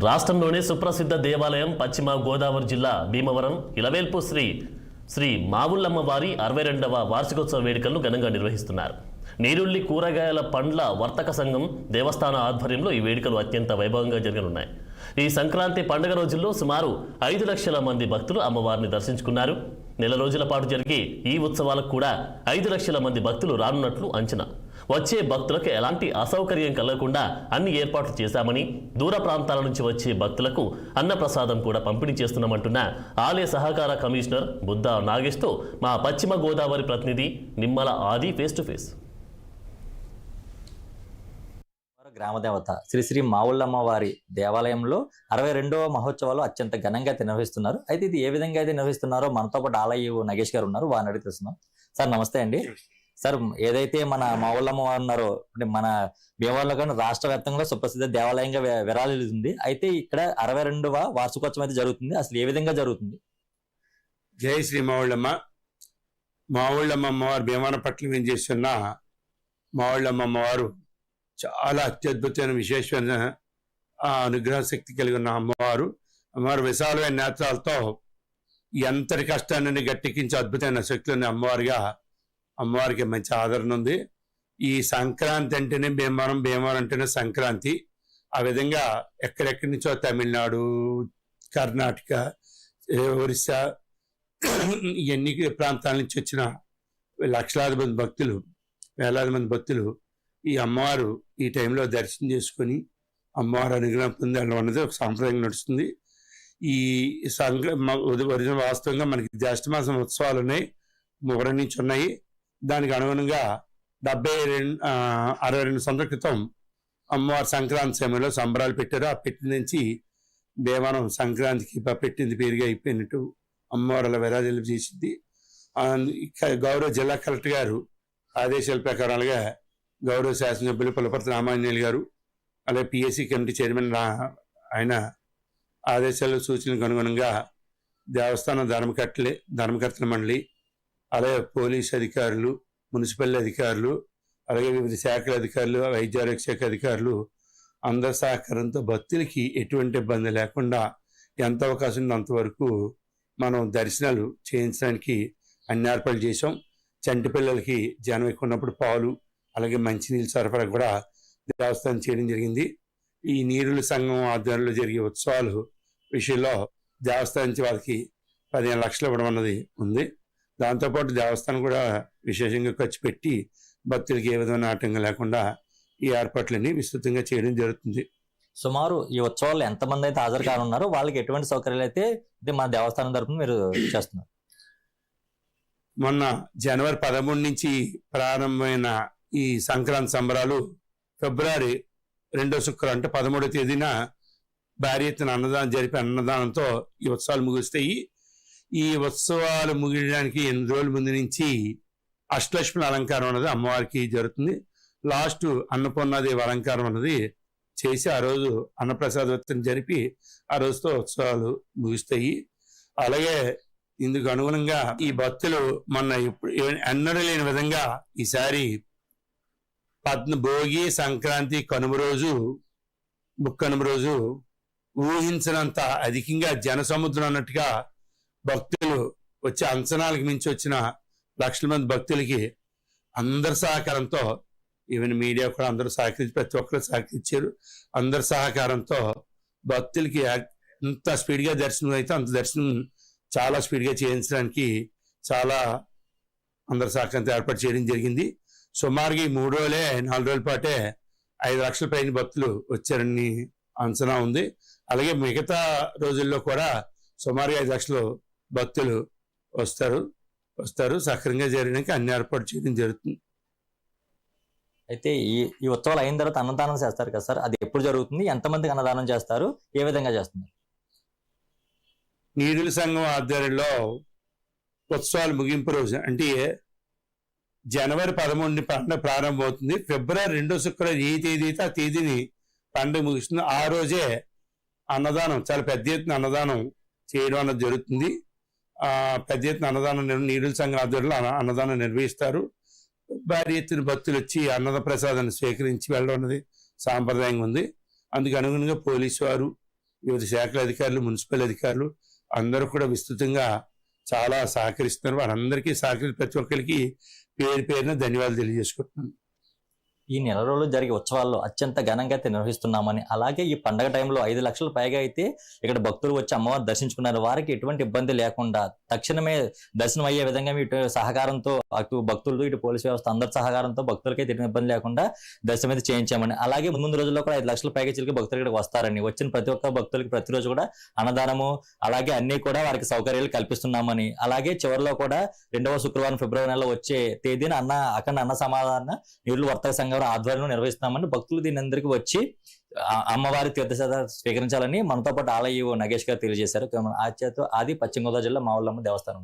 రాష్ట్రంలోనే సుప్రసిద్ధ దేవాలయం పశ్చిమ గోదావరి జిల్లా భీమవరం ఇలవేల్పు శ్రీ మావుళ్ళమ్మ వారి 62వ వార్షికోత్సవ వేడుకలను ఘనంగా నిర్వహిస్తున్నారు. నీరుల్లి కూరగాయల పండ్ల వర్తక సంఘం దేవస్థాన ఆధ్వర్యంలో ఈ వేడుకలు అత్యంత వైభవంగా జరగనున్నాయి. ఈ సంక్రాంతి పండుగ రోజుల్లో సుమారు 5 లక్షల మంది భక్తులు అమ్మవారిని దర్శించుకున్నారు. నెల రోజుల పాటు జరిగే ఈ ఉత్సవాలకు కూడా 5 లక్షల మంది భక్తులు రానున్నట్లు అంచనా. వచ్చే భక్తులకు ఎలాంటి అసౌకర్యం కలగకుండా అన్ని ఏర్పాట్లు చేశామని, దూర ప్రాంతాల నుంచి వచ్చే భక్తులకు అన్నప్రసాదం కూడా పంపిణీ చేస్తున్నామంటున్న ఆలయ సహకార కమిషనర్ బుద్ధా నాగేష్తో మా పశ్చిమ గోదావరి ప్రతినిధి నిమ్మల ఆది ఫేస్ టు ఫేస్. గ్రామదేవత శ్రీ శ్రీ మావుళ్ళమ్మ వారి దేవాలయంలో 62వ మహోత్సవాలు అత్యంత ఘనంగా నిర్వహిస్తున్నారు. అయితే ఇది ఏ విధంగా అయితే నిర్వహిస్తున్నారో మనతో పాటు ఆలయ నగేష్ గారు ఉన్నారు, వారిని అడిగి తెలుస్తున్నాం. సార్ నమస్తే అండి. సార్, ఏదైతే మన మావుళ్ళమ్మ వారు ఉన్నారో అంటే మన భీమవరంలో కానీ రాష్ట్ర వ్యాప్తంగా సుప్రసిద్ధ దేవాలయంగా విరాళిస్తుంది. అయితే ఇక్కడ 62వ వార్షికోత్సవం అయితే జరుగుతుంది. అసలు ఏ విధంగా జరుగుతుంది? జై శ్రీ మావుళ్ళమ్మ. మావుళ్ళమ్మ అమ్మవారు భీమవరం పట్ల ఏం చేస్తున్న మావుళ్ళమ్మ అమ్మవారు చాలా అత్యద్భుతమైన విశేషమైన అనుగ్రహ శక్తి కలిగి ఉన్న అమ్మవారు విశాలమైన నేత్రాలతో ఎంతటి కష్టాన్ని గట్టెక్కించి అద్భుతమైన శక్తి ఉన్న అమ్మవారికి మంచి ఆదరణ ఉంది. ఈ సంక్రాంతి అంటేనే భీమవరం అంటేనే సంక్రాంతి. ఆ విధంగా ఎక్కడెక్కడి నుంచో తమిళనాడు, కర్ణాటక, ఒరిస్సా ఎన్ని ప్రాంతాల నుంచి వచ్చిన లక్షలాది మంది భక్తులు, వేలాది మంది భక్తులు ఈ అమ్మవారు ఈ టైంలో దర్శనం చేసుకొని అమ్మవారు అనుగ్రహం పొందాలి అన్నది ఒక సాంప్రదాయం నడుస్తుంది. ఈ వాస్తవంగా మనకి జ్యేష్ఠ మాసం ఉత్సవాలు ఉన్నాయి, 3 నుంచి ఉన్నాయి. దానికి అనుగుణంగా 62 సంవత్సరాల క్రితం అమ్మవారు సంక్రాంతి సమయంలో సంబరాలు పెట్టారు. ఆ పెట్టిన నుంచి భీమవరం సంక్రాంతికి పెట్టింది పేరుగా అయిపోయినట్టు అమ్మవారు అలా విరాజాలు చేసింది. గౌరవ జిల్లా కలెక్టర్ గారు ఆదేశాల ప్రకారాలుగా గౌరవ శాసనసభ్యులు పులపర్తి రామాంజనేయులు గారు, అలాగే పిఎస్సి కమిటీ చైర్మన్ ఆయన ఆదేశాలు సూచనలకు అనుగుణంగా దేవస్థానం ధర్మకర్తల మండలి, అలాగే పోలీస్ అధికారులు, మున్సిపల్ అధికారులు, అలాగే వివిధ శాఖల అధికారులు, వైద్యారోగ్య శాఖ అధికారులు అందరి సహకారంతో భక్తులకి ఎటువంటి ఇబ్బంది లేకుండా ఎంత అవకాశం ఉందో అంతవరకు మనం దర్శనాలు చేయించడానికి అన్ని ఏర్పాట్లు చేసాం. చంటి పిల్లలకి జనం ఎక్కువ ఉన్నప్పుడు పాలు, అలాగే మంచినీళ్ళు సరఫరా కూడా దేవస్థానం చేయడం జరిగింది. ఈ నీరుల సంఘం ఆధ్వర్యంలో జరిగే ఉత్సవాలు విషయంలో దేవస్థానం నుంచి వాళ్ళకి 15 లక్షలు ఇవ్వడం అన్నది ఉంది. దాంతోపాటు దేవస్థానం కూడా విశేషంగా ఖర్చు పెట్టి భక్తులకి ఏ విధమైన ఆటంకం లేకుండా ఈ ఏర్పాట్లన్నీ విస్తృతంగా చేయడం జరుగుతుంది. సుమారు ఈ ఉత్సవాల్లో ఎంతమంది అయితే హాజరు కానున్నారో వాళ్ళకి ఎటువంటి సౌకర్యాలు అయితే మన దేవస్థానం తరపున మీరు చేస్తున్నారు? మొన్న జనవరి 13 నుంచి ప్రారంభమైన ఈ సంక్రాంతి సంబరాలు ఫిబ్రవరి 2వ శుక్రవారం అంటే 13వ తేదీన భారీ ఎత్తున అన్నదానంతో ఈ ఉత్సవాలు ముగుస్తాయి. ఈ ఉత్సవాలు ముగియడానికి 8 రోజుల ముందు నుంచి అష్టలక్ష్మి అలంకారం అన్నది అమ్మవారికి జరుగుతుంది. లాస్ట్ అన్నపూర్ణాదేవి అలంకారం అన్నది చేసి ఆ రోజు అన్నప్రసాదోత్సవం జరిపి ఆ రోజుతో ఉత్సవాలు ముగుస్తాయి. అలాగే ఇందుకు అనుగుణంగా ఈ భక్తులు మొన్న ఎన్నడూ లేని విధంగా ఈసారి భోగి, సంక్రాంతి, ముక్కనుమ రోజు ఊహించినంత అధికంగా జనసముద్రం అన్నట్టుగా భక్తులు వచ్చే అంచనాలకు మించి వచ్చిన లక్షల మంది భక్తులకి అందరి సహకారంతో, ఈవెన్ మీడియా కూడా అందరూ సహకరించి ప్రతి ఒక్కరు సహకరించారు. అందరి సహకారంతో భక్తులకి ఎంత స్పీడ్గా దర్శనం అయితే అంత దర్శనం చాలా స్పీడ్గా చేయించడానికి చాలా అందరి సహకారంతో ఏర్పాటు చేయడం జరిగింది. సుమారుగా 3 రోజులే 4 రోజుల పాటే 5 లక్షల పైన భక్తులు వచ్చారని అంచనా ఉంది. అలాగే మిగతా రోజుల్లో కూడా సుమారుగా 5 లక్షల భక్తులు వస్తారు. సక్రమంగా జరగడానికి అన్ని ఏర్పాటు చేయడం జరుగుతుంది. అయితే ఈ ఉత్సవాలు అయిన తర్వాత అన్నదానం చేస్తారు కదా సార్, అది ఎప్పుడు జరుగుతుంది? ఎంతమందికి అన్నదానం చేస్తారు? ఏ విధంగా చేస్తున్నారు? నీరుల సంఘం ఆధ్వర్యంలో ఉత్సవాలు ముగింపు రోజు అంటే జనవరి 13 పండుగ ప్రారంభమవుతుంది. ఫిబ్రవరి 2వ శుక్రవారం ఏ తేదీ అయితే ఆ తేదీని పండుగ ముగుస్తుంది. ఆ రోజే అన్నదానం, చాలా పెద్ద ఎత్తున అన్నదానం చేయడం అన్నది జరుగుతుంది. పెద్ద ఎత్తున అన్నదానం నీరుల సంఘం ఆధ్వర్యంలో అన్నదానం నిర్వహిస్తారు. భారీ ఎత్తున భక్తులు వచ్చి అన్నద ప్రసాదాన్ని స్వీకరించి వెళ్ళడం అనేది సాంప్రదాయంగా ఉంది. అందుకు అనుగుణంగా పోలీసు వారు, వివిధ శాఖల అధికారులు, మున్సిపల్ అధికారులు అందరూ కూడా విస్తృతంగా చాలా సహకరిస్తున్నారు. వారందరికీ ప్రతి ఒక్కరికి పేరు పేరున ధన్యవాదాలు తెలియజేసుకుంటున్నాను. ఈ నెల రోజులు జరిగే ఉత్సవాల్లో అత్యంత ఘనంగా అయితే నిర్వహిస్తున్నామని, అలాగే ఈ పండగ టైంలో 5 లక్షల పైగా అయితే ఇక్కడ భక్తులు వచ్చి అమ్మవారు దర్శించుకున్నారు. వారికి ఎటువంటి ఇబ్బంది లేకుండా తక్షణమే దర్శనం అయ్యే విధంగా ఇటు సహకారంతో అటు భక్తులు, ఇటు పోలీస్ వ్యవస్థ అందరి సహకారంతో భక్తులకి ఎటువంటి ఇబ్బంది లేకుండా దర్శనం అయితే చేయించామని, అలాగే ముందు రోజుల్లో కూడా 5 లక్షల పైగా చిలికి భక్తులు ఇక్కడికి వస్తారని, వచ్చిన ప్రతి ఒక్క భక్తులకి ప్రతిరోజు కూడా అన్నదానము అలాగే అన్ని కూడా వారికి సౌకర్యాలు కల్పిస్తున్నామని, అలాగే చివరిలో కూడా 2వ శుక్రవారం ఫిబ్రవరి నెలలో వచ్చే తేదీన అఖండ అన్న సమాధాన నీళ్లు వర్తక సంఘం ఆధ్వర్యంలో నిర్వహిస్తున్నామని భక్తులు దీని అందరికీ వచ్చి అమ్మవారి తీర్థశాల స్వీకరించాలని మనతో పాటు ఆలయ నగేష్ గారు తెలియజేశారు. ఆది పశ్చిమ గోదావరి జిల్లా మావుళ్ళమ్మ దేవస్థానం.